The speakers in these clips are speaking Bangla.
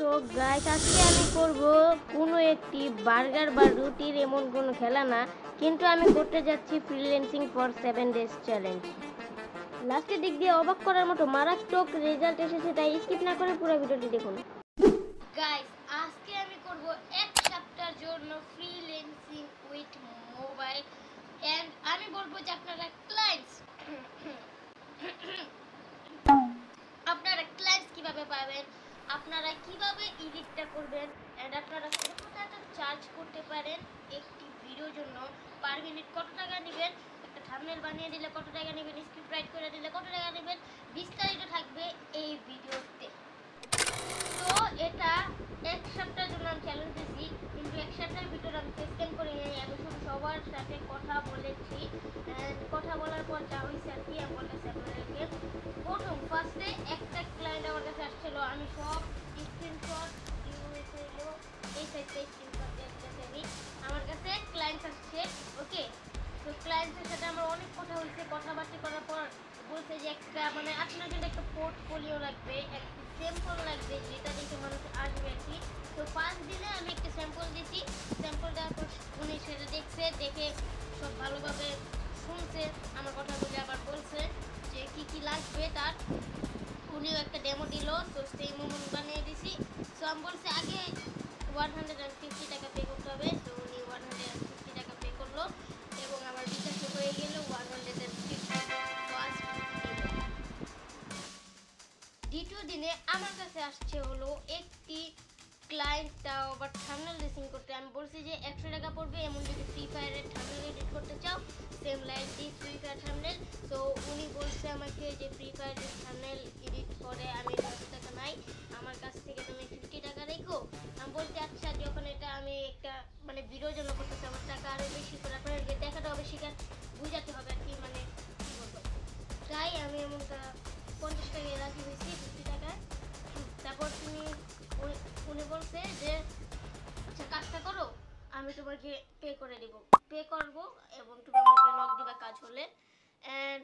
সো গাইস আজকে আমি করব কোনো একটি বার্গার বা রুটির এমন কোনো খেলা না, কিন্তু আমি করতে যাচ্ছি ফ্রিল্যান্সিং ফর 7 ডেজ চ্যালেঞ্জ। লাস্টের দিক দিয়ে অবাক করার মতো মারাত্মক রেজাল্ট এসেছে, তাই স্কিপ না করে পুরো ভিডিওটি দেখুন। গাইস আজকে আমি করব এক সপ্তাহের জন্য ফ্রিল্যান্সিং উইথ মোবাইল, এন্ড আমি বলবো যে আপনারা ক্লায়েন্টস কিভাবে পাবেন, আপনারা কিভাবে এডিটটা করবেন, এন্ড আপনারা কত টাকা চার্জ করতে পারেন একটি ভিডিওর জন্য, পার মিনিট কত টাকা নেবেন, একটা থাম্বনেল বানিয়ে দিলে কত টাকা নেবেন, স্ক্রিপ্ট রাইট করে দিলে কত টাকা নেবেন, বিস্তারিত থাকবে এই ভিডিওতে। তো এটা এক সপ্তাহের জন্য আমি চ্যালেঞ্জ দিচ্ছি, কিন্তু এক সপ্তাহের ভিতরে আমি স্ক্যান করে নিই। আমি সবার সাথে কথা বলেছি, কথা বলার পর যা হয়েছে আর কি আমি বলতেছি আপনাদেরকে। প্রথম ফার্স্টে একটা ক্লায়েন্ট আমার কাছে আসছিল, আমি সব স্ক্রিনশট এই সাইডে স্ক্রিনশট দেখতেছি আমি, আমার কাছে ক্লায়েন্ট আসছে। ওকে, তো ক্লায়েন্টের সাথে আমার অনেক কথা হয়েছে, কথাবার্তা করার পর বলছে যে একটা মানে আপনার জন্য একটা পোর্টফোলিও লাগবে, একটা স্যাম্পল লাগবে যেটা দেখে মানুষ আসবে আর কি। তো 5 দিনে আমি একটা স্যাম্পল দিয়েছি, স্যাম্পল দেওয়ার পর উনি সেটা দেখছে, দেখে সব ভালোভাবে শুনছে আমার কথাগুলো, আবার বলছে যে কি কি লাগবে তার। উনিও একটা ডেমো দিল, তো সেই মোমেন্ট বানিয়ে দিছি। সো আমি বলছি আগে 150 টাকা পে করতে হবে, তো উনি 150 টাকা পে করলো এবং আমার বিকাশে হয়ে গেল 150। দ্বিতীয় দিনে আমার কাছে আসছে হলো একটি ক্লায়েন্টটাও বাট থাম্বনেল ডিজাইন করতে। আমি বলছি যে 100 টাকা পড়বে, এমন যদি ফ্রি ফায়ারের থাম্বনেল এডিট করতে চাও সেম লাইক দি ফ্রি ফায়ার থাম্বনেল। তো উনি বলছে আমাকে যে ফ্রি ফায়ারের থাম্বনেল এডিট করে আমি 100 টাকা নাই, আমার কাছ থেকে তুমি 50 টাকা রেখো। আমি বলছি আচ্ছা, যখন এটা আমি একটা মানে ভিডিওর জন্য করতেছি আমার টাকা আরও বেশি করে আপনাদেরকে দেখাতে হবে, সেখানে বুঝাতে হবে আর কি, মানে কী বলবো, তাই আমি এমনটা 50 টাকায় রাজি হয়েছি, 50 টাকায়। তারপর উনি বলছে যে আচ্ছা কাজটা করো, আমি তোমাকে পে করে দিব, পে করবো এবং তুমি আমাকে নক দিবা কাজ হলে। অ্যান্ড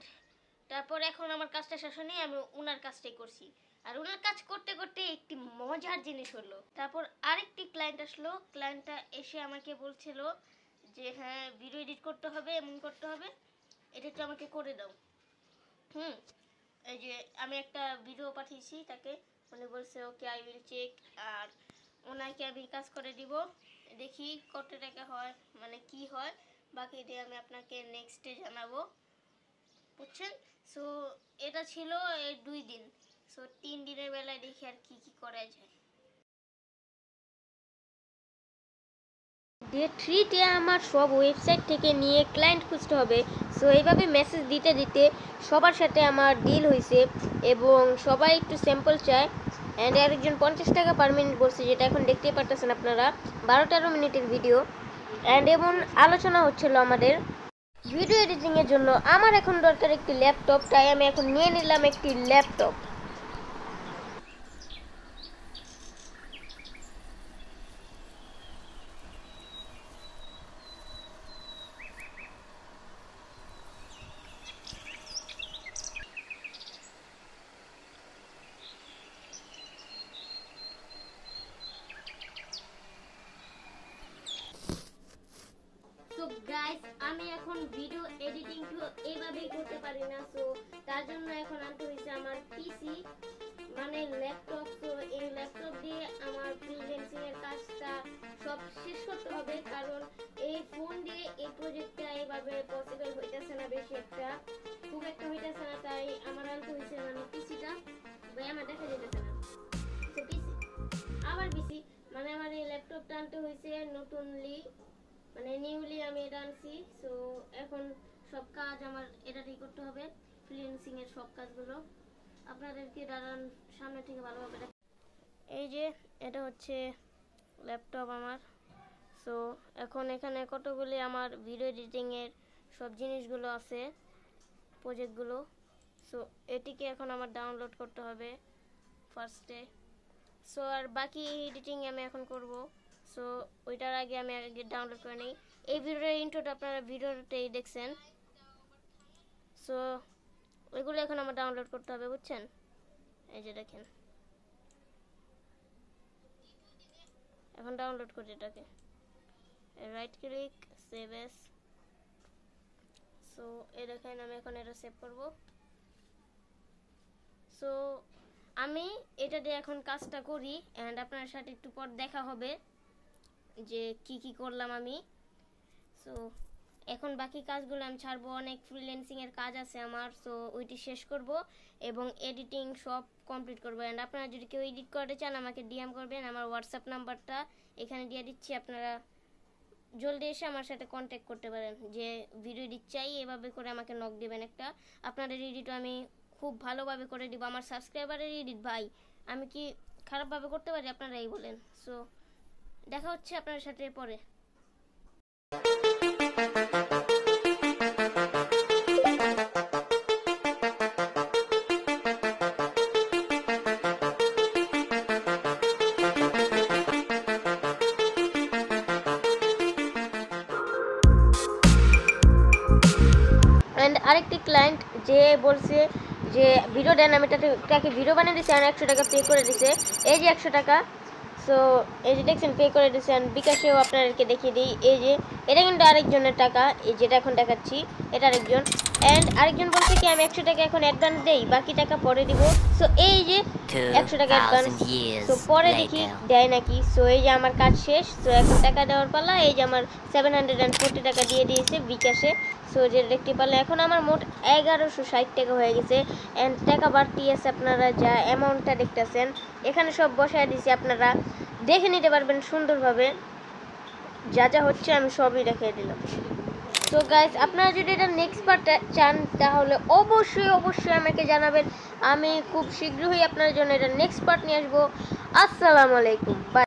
তারপর এখন আমার কাজটা শেষ হয়নি, আমি ওনার কাজটাই করছি। আর ওনার কাজ করতে করতে একটি মজার জিনিস হলো, তারপর আরেকটি ক্লায়েন্ট আসলো। ক্লায়েন্টটা এসে আমাকে বলছিল যে হ্যাঁ ভিডিও এডিট করতে হবে, এমন করতে হবে, এটা একটু আমাকে করে দাও। এই যে আমি একটা ভিডিও পাঠিয়েছি তাকে, উনি বলছে ওকে আই উইল চেক, আর ওনাকে আমি কাজ করে দিব, দেখি কত টাকা হয় মানে কি হয়, বাকি দিয়ে আমি আপনাকে নেক্সটে জানাবো, বুঝছেন। সো এটা ছিল এই 2 দিন। সো 3 দিনের বেলায় দেখি আর কি কি করা যায়। ডে 3-তে আমার সব ওয়েবসাইট থেকে নিয়ে ক্লায়েন্ট খুঁজতে হবে। সো এইভাবে মেসেজ দিতে দিতে সবার সাথে আমার ডিল হয়েছে এবং সবাই একটু স্যাম্পল চায়। অ্যান্ড আরেকজন 50 টাকা পার মিনিট বলছে, যেটা এখন দেখতেই পারতেছেন আপনারা, 12-13 মিনিটের ভিডিও। অ্যান্ড এমন আলোচনা হচ্ছিল আমাদের ভিডিও এডিটিংয়ের জন্য। আমার এখন দরকার একটি ল্যাপটপ, তাই আমি এখন নিয়ে নিলাম একটি ল্যাপটপ। সো গাইস আমি এখন ভিডিও এডিটিং তো এইভাবেই করতে পারি না, সো তার জন্য এখন আনতে হয়েছে আমার পিসি মানে ল্যাপটপ। তো এই ল্যাপটপ দিয়ে আমার ফ্রিল্যান্সিং এর কাজটা সব শেষ করতে হবে, কারণ এই ফোন দিয়ে এই প্রজেক্টটা এইভাবে পসিবল হইতেছে না, বেশি একটা খুব একটা হইতেছে না, তাই আমার আনতে হয়েছে মানে পিসিটা। ভাই আমার দেখা যেতেছে না, তো পিসি আবার পিসি মানে আমার এই ল্যাপটপটা আনতে হয়েছে নতুনলি, মানে নিউলি আমি এটা আনছি। সো এখন সব কাজ আমার এটাতেই করতে হবে, ফ্রিল্যান্সিং এর সব কাজগুলো আপনাদেরকে দাঁড়ান সামনে থেকে ভালোভাবে দেখ। এই যে এটা হচ্ছে ল্যাপটপ আমার। সো এখন এখানে কতগুলি আমার ভিডিও এডিটিং এর সব জিনিসগুলো আছে, প্রজেক্টগুলো। সো এটিকে এখন আমার ডাউনলোড করতে হবে ফার্স্টে। সো আর বাকি এডিটিং আমি এখন করব। সো ওইটার আগে আমি আগে ডাউনলোড করে নিই। এই ভিডিওর ইন্ট্রোটা আপনারা ভিডিওতেই দেখছেন। সো এগুলো এখন আমার ডাউনলোড করতে হবে, বুঝছেন। এই যে দেখেন, এখন ডাউনলোড করি এটাকে, right click, save S. So এই দেখেন আমি এখন এটা সেভ করব। সো আমি এটা দিয়ে এখন কাজটা করি অ্যান্ড আপনার সাথে একটু পর দেখা হবে যে কি কি করলাম আমি। সো এখন বাকি কাজগুলো আমি ছাড়বো, অনেক ফ্রিল্যান্সিং এর কাজ আছে আমার। সো ওইটি শেষ করব এবং এডিটিং সব কমপ্লিট করবো। অ্যান্ড আপনারা যদি কেউ এডিট করতে চান আমাকে ডিএম করবেন, আমার হোয়াটসঅ্যাপ নাম্বারটা এখানে দিয়ে দিচ্ছি, আপনারা জলদি এসে আমার সাথে কন্ট্যাক্ট করতে পারেন যে ভিডিও এডিট চাই, এভাবে করে আমাকে নক দিবেন একটা। আপনাদের এডিটও আমি খুব ভালোভাবে করে দিব। আমার সাবস্ক্রাইবারের এডিট ভাই আমি কি খারাপভাবে করতে পারি, আপনারাই বলেন। সো দেখা হচ্ছে আপনার সাথে পরে। অ্যান্ড আরেকটি ক্লায়েন্ট যে বলছে যে ভিডিও দেন, আমি তাকে ভিডিও বানিয়ে দিচ্ছি আর 100 টাকা পে করে দিছে। এই যে 100 টাকা। সো এই যে দেখছেন পে করে দিচ্ছেন। বিকাশেও আপনাদেরকে দেখিয়ে দিই, এই যে এটা কিন্তু আরেকজনের টাকা, এই যেটা এখন দেখাচ্ছি এটা আরেকজন। অ্যান্ড আরেকজন বলছে কি আমি 100 টাকা এখন অ্যাডভান্স দেই, বাকি টাকা পরে দিব। সো এই যে 100 টাকা অ্যাডভান্স, সো পরে দেখি দেয় নাকি। সো এই যে আমার কাজ শেষ। সো এখন টাকা দেওয়ার পালা। এই যে আমার 740 টাকা দিয়ে দিয়েছে বিকাশে। সো যেটা দেখতে পারলে এখন আমার মোট 1160 টাকা হয়ে গেছে। অ্যান্ড টাকা বাড়তি আছে, আপনারা যা অ্যামাউন্টটা দেখতেছেন এখানে সব বসায় দিয়েছি, আপনারা দেখে নিতে পারবেন সুন্দরভাবে। যা যা হচ্ছে আমি সবই দেখিয়ে দিলাম। সো গাইস আপনারা যদি এটা নেক্সট পার্ট চান তাহলে অবশ্যই আমাকে জানাবেন, আমি খুব শীঘ্রই আপনার জন্য এটা নেক্সট পার্ট নিয়ে আসবো। আসসালামু আলাইকুম, বাই।